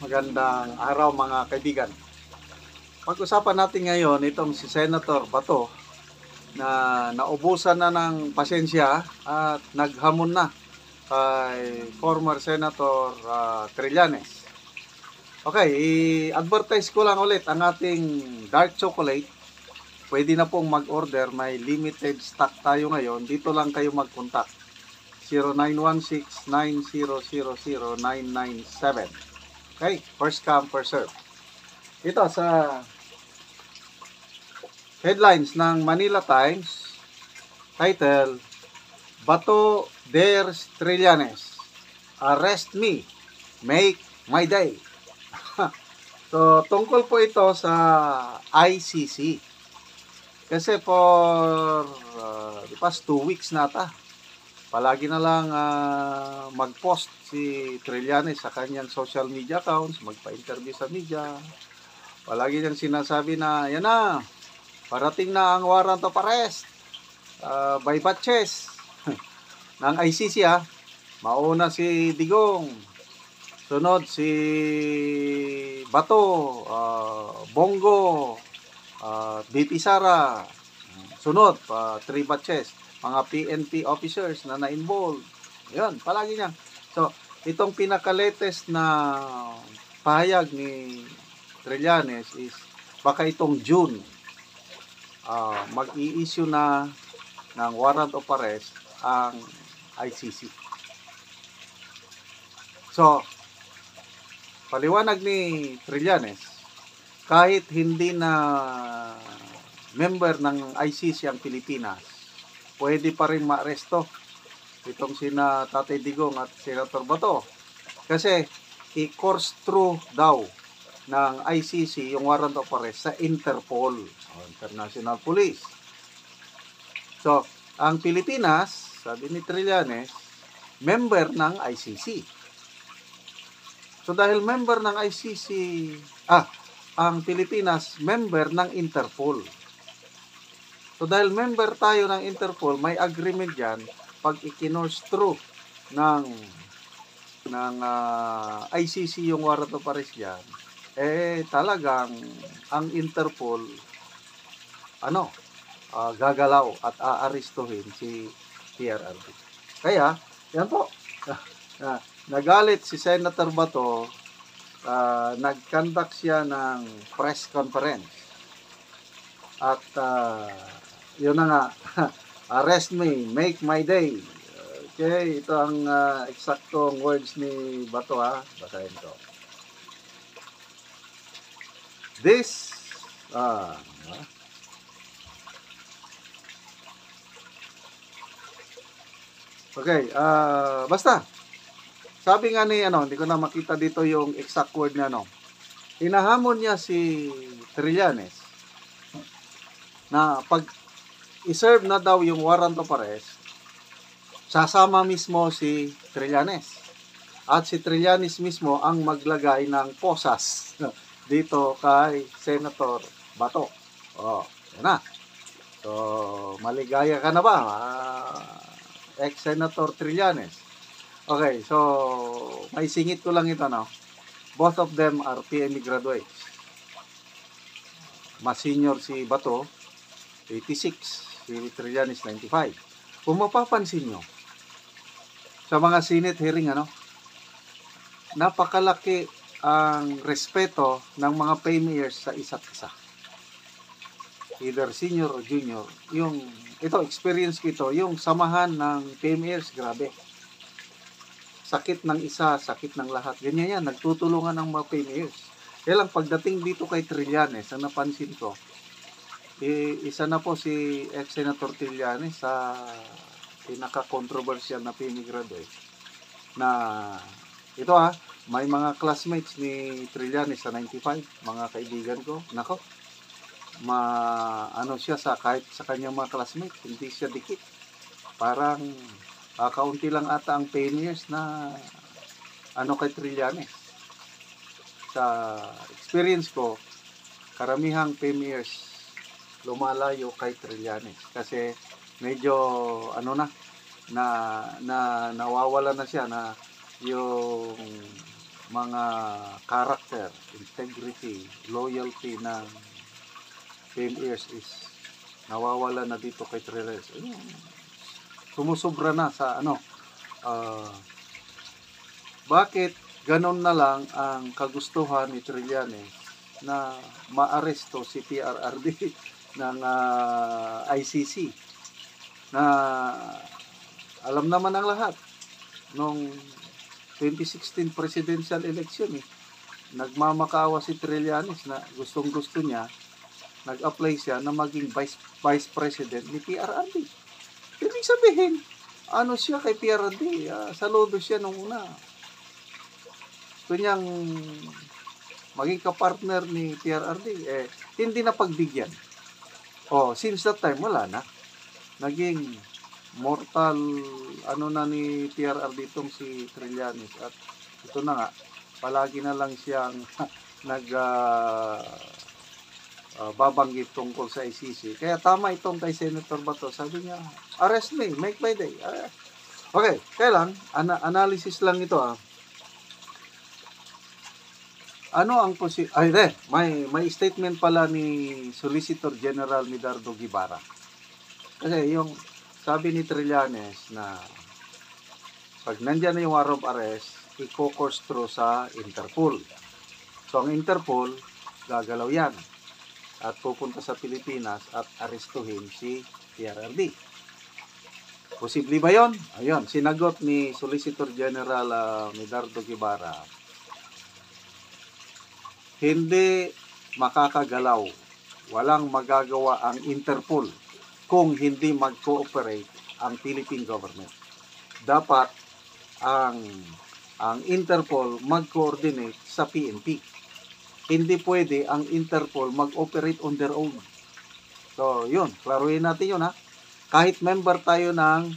Magandang araw mga kaibigan. Pag-usapan natin ngayon itong si Senator Bato na naubusan na ng pasensya at naghamon na kay former Senator Trillanes. Okay, i-advertise ko lang ulit ang ating dark chocolate. Pwede na pong mag-order, may limited stock tayo ngayon. Dito lang kayo mag-contact. 0916-9000-997. Okay, first come, first serve. Ito sa headlines ng Manila Times, title, Bato dares Trillanes, arrest me, make my day. So, tungkol po ito sa ICC. Kasi for the past 2 weeks na ata, palagi na lang mag-post si Trillanes sa kanyang social media accounts, magpa-interview sa media. Palagi niyang sinasabi na, yan na, parating na ang warrant of arrest by batches ng ICC Mauna si Digong, sunod si Bato, Bongo, BP Sara, sunod 3 batches, mga PNP officers na na-involve. Yan, palagi niya. So, itong pinaka-latest na pahayag ni Trillanes is baka itong June mag-i-issue na ng warrant of arrest ang ICC. So, paliwanag ni Trillanes, kahit hindi na member ng ICC ang Pilipinas, pwede pa rin maaresto itong sina Tatay Digong at Senator Bato. Kasi i-course through daw ng ICC yung warrant of arrest sa Interpol, International Police. So, ang Pilipinas, sabi ni Trillanes, member ng ICC. So, dahil member ng ICC, ang Pilipinas, member ng Interpol. So, dahil member tayo ng Interpol, may agreement yan, pag i-course through ng ICC yung warrant of arrest yan, talagang ang Interpol gagalaw at aarestuhin si PRRD. Kaya, yan po, nagalit si Senator Bato, nag-conduct siya ng press conference. At yun na nga, arrest me, make my day. Okay, ito ang eksaktong words ni Bato basahin ko. This okay, basta sabi nga ni hindi ko na makita dito yung exact word na hinahamon niya si Trillanes na pag i-serve na daw yung warrant of arrest, sasama mismo si Trillanes. At si Trillanes mismo ang maglagay ng posas dito kay Senator Bato. Yan na. So, maligaya ka na ba, ex-Senator Trillanes? Okay, so, may singit ko lang ito, Both of them are PME graduates. Mas senior si Bato, 86, si Trillanes 95. Kung mapapansin nyo, sa mga Senate hearing, napakalaki ang respeto ng mga PMEers sa isa't isa. Either senior or junior. Ito, experience ko ito, yung samahan ng PMEers, grabe. Sakit ng isa, sakit ng lahat. Ganyan yan, nagtutulungan ng mga PMEers. Kaya lang, pagdating dito kay Trillanes, ang napansin ko, isa na po si ex-Senator Trillanes sa pinaka-controversial na PME graduate na ito may mga classmates ni Trillanes sa 95, mga kaibigan ko. Nako, siya kahit sa kanyang mga classmates, hindi siya dikit. Parang kaunti lang ata ang PMEers na kay Trillanes. Sa experience ko, karamihang PMEers lumalayo kay Trillanes kasi medyo nawawala na siya na yung mga character, integrity, loyalty ng PMEers is nawawala na dito kay Trillanes. Sumusobra na sa bakit ganon na lang ang kagustuhan ni Trillanes na maaresto si PRRD ng ICC na alam naman ang lahat nung 2016 presidential election nagmamakaawa si Trillanes na gustong-gusto niya, nag-apply siya na maging vice president ni PRRD. Ibig sabihin, siya kay PRRD, saludo siya nung una. Gusto niyang maging kapartner ni PRRD, hindi na pagbigyan. Since that time, wala na. Naging mortal, na ni PRRD itong si Trillanes. At ito na nga, palagi na lang siyang babanggit tungkol sa ICC. Kaya tama itong kay Senator Bato. Sabi niya, arrest me, make my day. Okay, kaya lang, analysis lang ito Ano ang may statement pala ni Solicitor General Medardo Guevara. Kasi yung sabi ni Trillanes na pag nandyan na yung warrant of arrest, i-course through sa Interpol. So ang Interpol, gagalaw yan at pupunta sa Pilipinas at arestuhin si PRRD. Posible ba yun? Ayun, sinagot ni Solicitor General Medardo Guevara, hindi makakagalaw, walang magagawa ang Interpol kung hindi mag-cooperate ang Philippine government. Dapat ang Interpol mag-coordinate sa PNP. Hindi pwede ang Interpol mag-operate on their own. So, yun, klaruhin natin yun Kahit member tayo ng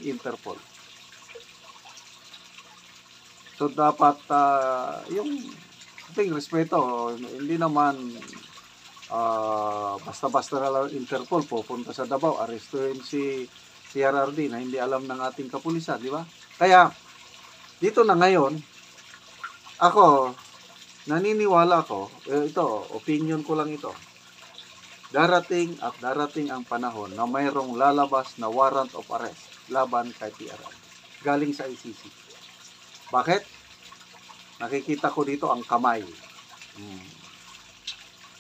Interpol. So, dapat yung respeto, hindi naman basta-basta na lang Interpol pupunta sa Davao, arestuhin si PRRD na hindi alam ng ating kapulisan, di ba? Kaya dito na ngayon, naniniwala ako, ito, opinion ko lang ito. Darating ang panahon na mayroong lalabas na warrant of arrest laban kay PRRD galing sa ICC. Bakit? Nakikita ko dito ang kamay.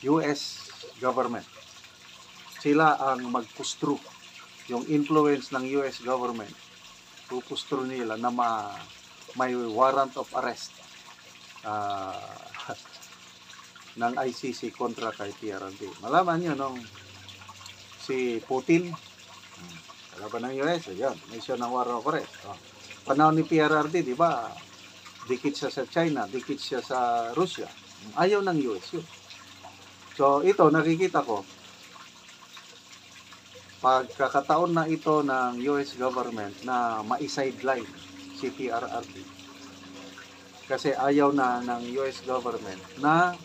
US government. Sila ang mag-push-through. Yung influence ng US government, pupush-through nila na may warrant of arrest ng ICC kontra kay PRRD. Malaman nyo nung si Putin, kalaban ng US, yun, may siya ng warrant of arrest. Panahon ni PRRD, di ba, dikit siya sa China, dikit siya sa Russia. Ayaw ng US yun. So, ito, nakikita ko, pagkakataon na ito ng US government na ma-sideline si PRRD. Kasi ayaw na ng US government na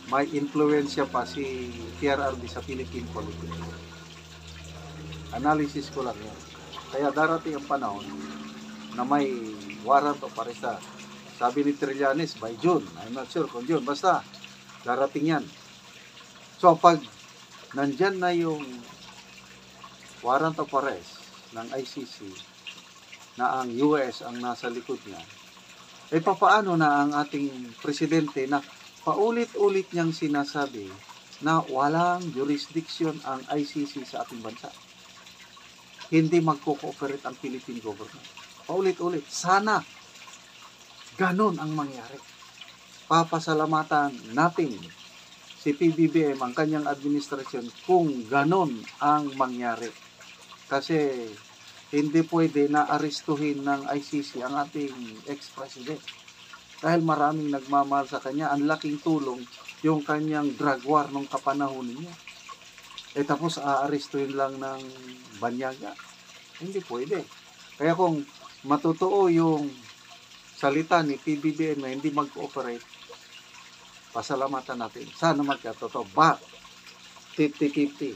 may influensya pa si PRRD sa Philippine politics. Analysis ko lang yan. Kaya darating ang panahon na may warrant of arrest. Sabi ni Trillanes, by June. I'm not sure kung June. Basta, darating yan. So, pag nandyan na yung warrant of arrest ng ICC na ang US ang nasa likod niya, papaano na ang ating presidente na paulit-ulit niyang sinasabi na walang jurisdiction ang ICC sa ating bansa. Hindi magko-cooperate ang Philippine government. Paulit-ulit. Sana ganon ang mangyari. Papasalamatan natin si PBBM, ang kanyang administrasyon, kung ganon ang mangyari. Kasi hindi pwede na arestuhin ng ICC ang ating ex-president. Dahil maraming nagmamahal sa kanya, ang laking tulong yung kanyang drug war nung kapanahon niya. Tapos aarestuhin lang ng banyaga. Hindi pwede. Kaya kung matutuo yung salita ni PBBM na hindi mag-cooperate, pasalamatan natin. Sana magkatotoo. But, 50-50.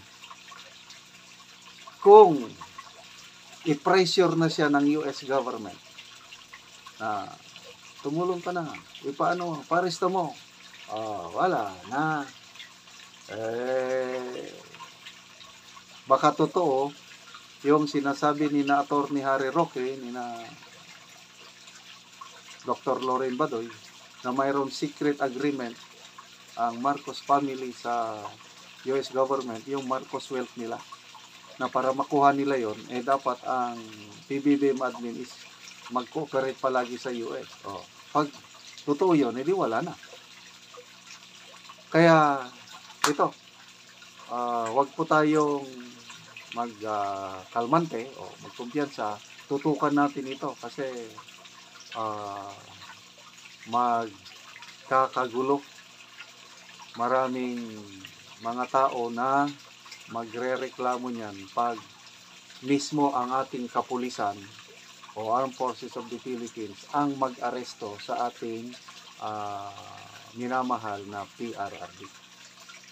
Kung i-pressure na siya ng US government na tumulong ka na. Paano? Paresto mo. Wala na. Baka totoo yung sinasabi ni na Attorney Harry Roque, ni na Dr. Loren Badoy, na mayroong secret agreement ang Marcos family sa US government, yung Marcos wealth nila, na para makuha nila yon dapat ang PBBM admin is mag-cooperate palagi sa US. Pag totoo yun, edi wala na. Kaya ito, wag po tayong kalmante o magkumpiyansa. Tutukan natin ito kasi magkakagulo. Maraming mga tao na magrereklamo niyan pag mismo ang ating kapulisan o Armed Forces of the Philippines ang mag-aresto sa ating minamahal na PRRD.